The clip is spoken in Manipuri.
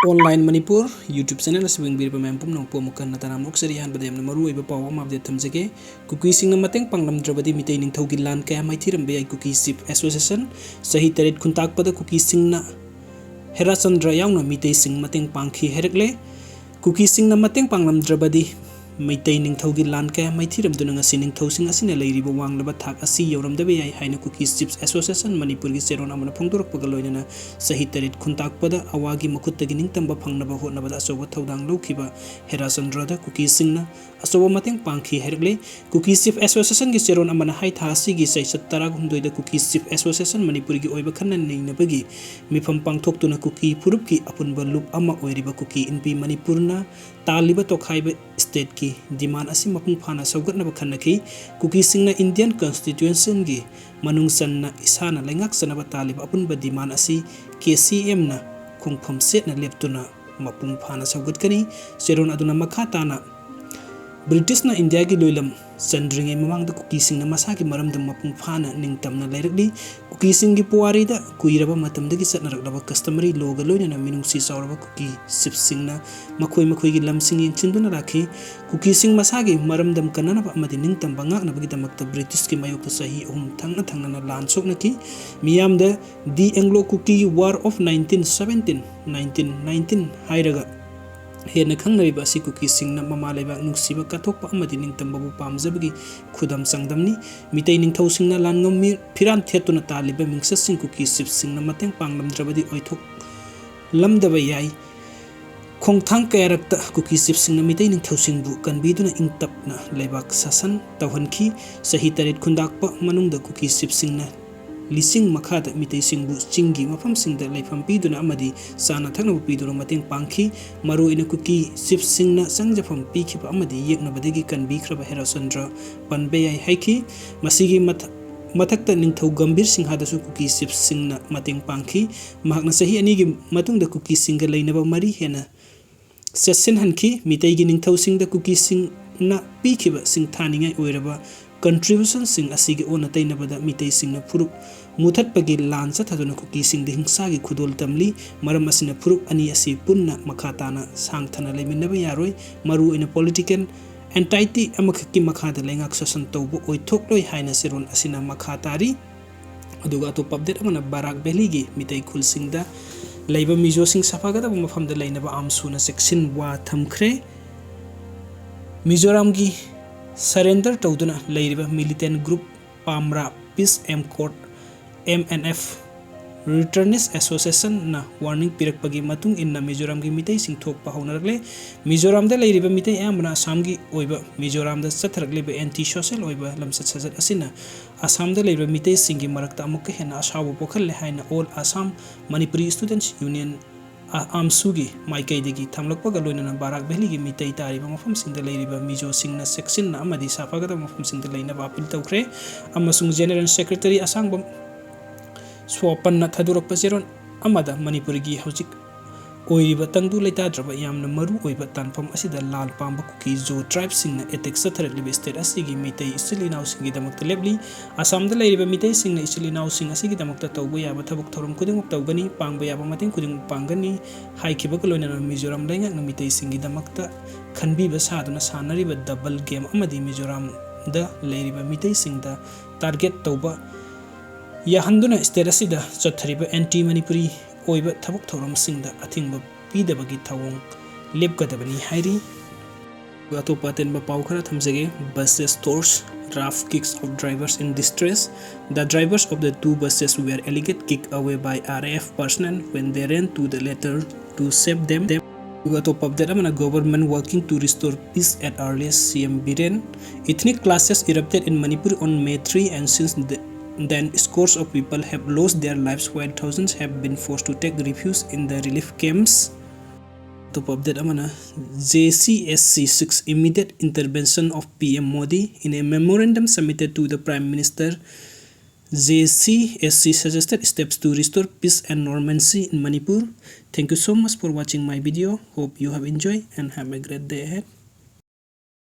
Online Manipur YouTube channel aswing bir pamem pum nong pom kan natana mok seri han badem na maru iba pawa ma update thamjage Kuki Singna Mateng Panglamdrabadi Meitei Ningthougi Lan ka Maithiramba Yai Kuki Sip Association sahi tarit khuntak pada Kuki Singna Herachandra yauna Meitei Sing Mateng Pangkhi herekle Kuki Singna Mateng Panglamdrabadi Meitei Ningthougi Lan ka Maithiramba ngasi Ningthougsing asina leiriba wanglaba thak asi yoramdabe yai haina Kuki Sips Association Manipur gi seron amana phongdorak pagaloina sahi tarit khuntak pada awagi makhutta gi ningtamba phangnaba hotnaba asoba thodang lokhiba Herachandra da Kuki Singna asoba mateng pangkhi herekle Kuki Sips Association gi seron amana hai thasi gi sai 17 da Kuki Sips Association Manipur gi oiba khanna neinabagi mifam pangthoktuna Kuki purup ki apunba loop ama oiriba Kuki inpi Manipurna taliba tokhaiba state ki demand asi mapung phana saugatnaba khanaki Kuki Singna Indian Constitution gi manung sanna isana lengak sanaba taliba apunba demand asi KCM na khungpham set na leptuna mapung phana saugatkani seron aduna makha tana British na India gi loilam sandringe mamang da Kuki Singna masaki maramda mapung phana ningtamna leirakli Kuki Sing gi puari da kuiraba matamda gi satnarakdaba customary loga loina na minungsi sauraba Kuki Sips Singna makhoi gi lamsing yingchinduna rakhi Kuki Sing masagi maramdam kananaba amadi ningtamba ngaknaba gi damakta British ki mayokta sahi thangna na lansok naki miyamda the Anglo Kuki War of 1919 hairaga Hena khangnariba asi Kuki Singna mama laiba nungsiba kathokpa amadi ningtambabu pamjabagi khudam sangdamni Meitei Ningthougsing Lan ngam phiran thetuna taliba mingsasing Kuki Sips Singna Mateng Panglamdrabadi oithok lamdaba yai khongthang kayarakta Kuki Sips Singna Meitei Ningthougsing bu kanbiduna ingtapna laibak sasan tawhanki sahi tarit khundakpa manungda Kuki Sips Singna lising makhada Meitei Singbu chingi mafam singda laifam piduna amadi sana thaknabu pidura mateng pangkhi maru ina Kuki Sips Singna sangjafam pikhiba amadi yeknabadagi kanbikraba Herachandra panbe yai haiki masigi mathakta ningthou gambir singhadasu Kuki Sips Singna mateng pangkhi mahakna sahi ani gi matungda Kuki Singga leinaba mari hena session hanki Meitei gi Ningthougsingda Kuki Singna pikhiba singthaningai oiraba contribution sing asigi ona tainabada Meitei Singna phurup muthatpagi lan chathaduna Kuki Singda hingsa gi khudol tamli maram asina phurup ani asi punna makhatana sangthana leiminaba yaroi maru ina political entity amakki makhada lengak sasan tawbu oithokloi haina seron asina makhatari aduga to update amana Barak Valley gi Meitei khulsingda leiba mizo sing safagada mafamda leinaba amsuna section wa thamkhre Mizoram gi surrender tawduna leiriba militant group Pamra Peace M Court MNF Returnist Association na warning pirakpagi matung inna Mizoram gi Meitei sing thokpa haunarle Mizoram da leiriba Meitei amna Assam gi oiba Mizoram da chatharakleba anti social oiba lamsat sajat asina Assam da leiriba Meitei sing gi marakta amukka hena asabu pokhalle haina All Assam Manipuri Students Union Amsugi Maikai degi thamlakpaga loinana Barak Valley gi Meitei tariba mafam singda leiriba Mizo Singna section na amadi safagada mafam singda leinaba apil tawkhre amasung General Secretary asangbam swapan na thadurakpa seron amada Manipur gi hojik oiriba tangdu leitadraba yamna maru oiba tanpam asida lal pamba Kuki Zo tribe singna attack satharakliba state asigi Meitei isilinaw singi damakta lebli Assam da leiriba Meitei singna isilinaw sing asigi damakta tawba yaba thabuk thorum kudinguk tawgani pangba yaba mateng kudinguk pangani haikiba loinana Mizoram lengak na Meitei singi damakta khanbiba saduna sanariba double game amadi Mizoram da leiriba Meitei singda target tawba yahanduna state asida chathariba anti Manipuri oiba thabuk thoram singda athingba pidabagi thawong lepgadabani hairi atopa tenba pau khara thamjage buses stores rough kicks of drivers in distress. The drivers of the two buses were alleged kicked away by RAF personnel when they ran to the latter to save them. Top of that, government working to restore peace at earliest CM Biren. Ethnic clashes erupted in Manipur on May 3 and since then scores of people have lost their lives while thousands have been forced to take refuge in the relief camps. Top of that, JCSC 6 immediate intervention of PM Modi in a memorandum submitted to the Prime Minister. JCSC suggested steps to restore peace and normalcy in Manipur. Thank you so much for watching my video. Hope you have enjoyed and have a great day ahead.